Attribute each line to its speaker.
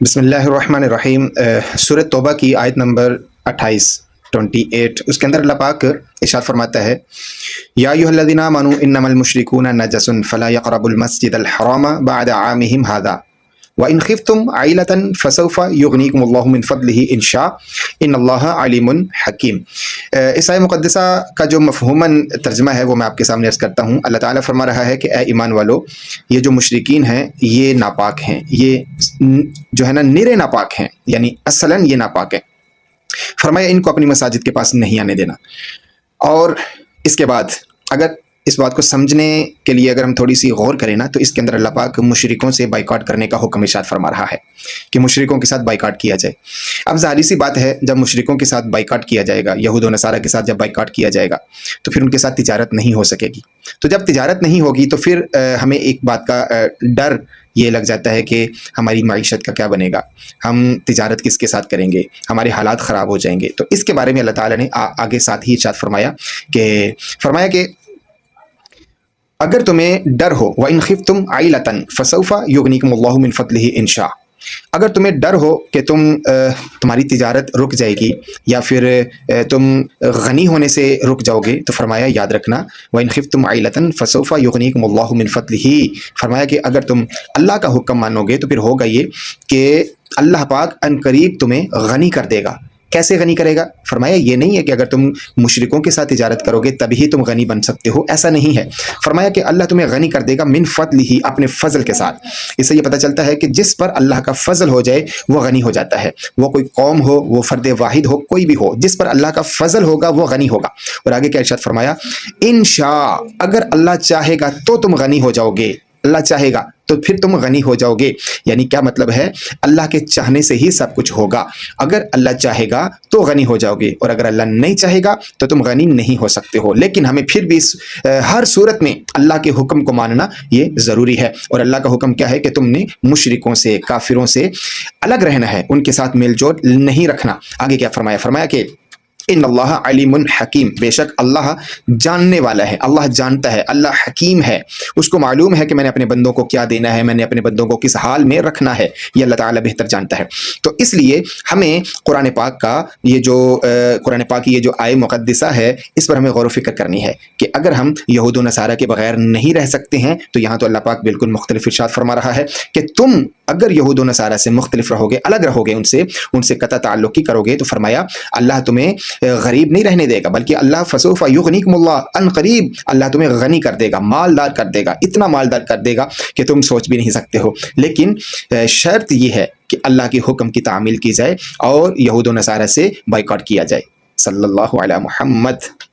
Speaker 1: بسم اللہ الرحمن الرحیم۔ سورۃ توبہ کی آیت نمبر 28 اس کے اندر اللہ پاک ارشاد فرماتا ہے، یا ایھا الذین آمنوا انما المشرکون نجس فلا یقربوا المسجد الحرام بعد عامهم هذا وان خفتم عیلۃ فسوف یغنیکم اللہ من فضلہ ان شاء ان اللہ علیم حکیم۔ اس آیت مقدسہ کا جو مفہوماً ترجمہ ہے وہ میں آپ کے سامنے عرض کرتا ہوں۔ اللہ تعالیٰ فرما رہا ہے کہ اے ایمان والو، یہ جو مشرکین ہیں یہ ناپاک ہیں، یہ جو ہے نا نرے ناپاک ہیں، یعنی اصلاً یہ ناپاک ہیں۔ فرمایا ان کو اپنی مساجد کے پاس نہیں آنے دینا۔ اور اس کے بعد اگر اس بات کو سمجھنے کے لیے اگر ہم تھوڑی سی غور کریں نا، تو اس کے اندر اللہ پاک مشرکوں سے بائیکاٹ کرنے کا حکم ارشاد فرما رہا ہے کہ مشرکوں کے ساتھ بائیکاٹ کیا جائے۔ اب ظاہری سی بات ہے، جب مشرکوں کے ساتھ بائیکاٹ کیا جائے گا، یہود و نصارہ کے ساتھ جب بائیکاٹ کیا جائے گا تو پھر ان کے ساتھ تجارت نہیں ہو سکے گی۔ تو جب تجارت نہیں ہوگی تو پھر ہمیں ایک بات کا ڈر یہ لگ جاتا ہے کہ ہماری معیشت کا کیا بنے گا، ہم تجارت کس کے ساتھ کریں گے، ہمارے حالات خراب ہو جائیں گے۔ تو اس کے بارے میں اللہ تعالیٰ نے آگے ساتھ ہی ارشاد فرمایا کہ اگر تمہیں ڈر ہو وَإِنْ خِفْتُمْ عَيْلَةً فَسَوْفَ يُغْنِيكُمُ اللَّهُ مِنْ فَضْلِهِ إِنْ شَاءَ۔ اگر تمہیں ڈر ہو کہ تمہاری تجارت رک جائے گی یا پھر تم غنی ہونے سے رک جاؤ گے، تو فرمایا یاد رکھنا وَإِنْ خِفْتُمْ عَيْلَةً فَسَوْفَ يُغْنِيكُمُ اللَّهُ مِنْ فَضْلِهِ۔ فرمایا کہ اگر تم اللہ کا حکم مانو گے تو پھر ہوگا یہ کہ اللہ پاک ان قریب تمہیں غنی کر دے گا۔ کیسے غنی کرے گا؟ فرمایا یہ نہیں ہے کہ اگر تم مشرکوں کے ساتھ تجارت کرو گے تبھی تم غنی بن سکتے ہو، ایسا نہیں ہے۔ فرمایا کہ اللہ تمہیں غنی کر دے گا من فضلہ، اپنے فضل کے ساتھ۔ اس سے یہ پتہ چلتا ہے کہ جس پر اللہ کا فضل ہو جائے وہ غنی ہو جاتا ہے، وہ کوئی قوم ہو، وہ فرد واحد ہو، کوئی بھی ہو، جس پر اللہ کا فضل ہوگا وہ غنی ہوگا۔ اور آگے کیا ارشاد فرمایا، انشاء، اگر اللہ چاہے گا تو تم غنی ہو جاؤ گے، اللہ چاہے گا تو پھر تم غنی ہو جاؤ گے۔ یعنی کیا مطلب ہے، اللہ کے چاہنے سے ہی سب کچھ ہوگا۔ اگر اللہ چاہے گا تو غنی ہو جاؤ گے، اور اگر اللہ نہیں چاہے گا تو تم غنی نہیں ہو سکتے ہو۔ لیکن ہمیں پھر بھی ہر صورت میں اللہ کے حکم کو ماننا یہ ضروری ہے۔ اور اللہ کا حکم کیا ہے کہ تم نے مشرکوں سے، کافروں سے الگ رہنا ہے، ان کے ساتھ میل جول نہیں رکھنا۔ آگے کیا فرمایا، فرمایا کہ ان اللہ علیم حکیم، بے شک اللہ جاننے والا ہے، اللہ جانتا ہے، اللہ حکیم ہے، اس کو معلوم ہے کہ میں نے اپنے بندوں کو کیا دینا ہے، میں نے اپنے بندوں کو کس حال میں رکھنا ہے، یہ اللہ تعالیٰ بہتر جانتا ہے۔ تو اس لیے ہمیں قرآن پاک کا یہ جو قرآن پاک کی یہ جو آیت مقدسہ ہے، اس پر ہمیں غور و فکر کرنی ہے کہ اگر ہم یہود و نصارہ کے بغیر نہیں رہ سکتے ہیں تو یہاں تو اللہ پاک بالکل مختلف ارشاد فرما رہا ہے کہ تم اگر یہود و نصارہ سے مختلف رہو گے، الگ رہو گے، ان سے قطع تعلقی کرو گے، تو فرمایا اللہ تمہیں غریب نہیں رہنے دے گا، بلکہ اللہ فسوف یغنیکم اللہ، ان قریب اللہ تمہیں غنی کر دے گا، مالدار کر دے گا، اتنا مالدار کر دے گا کہ تم سوچ بھی نہیں سکتے ہو۔ لیکن شرط یہ ہے کہ اللہ کے حکم کی تعمیل کی جائے اور یہود و نصارہ سے بائیکاٹ کیا جائے۔ صلی اللہ علی محمد۔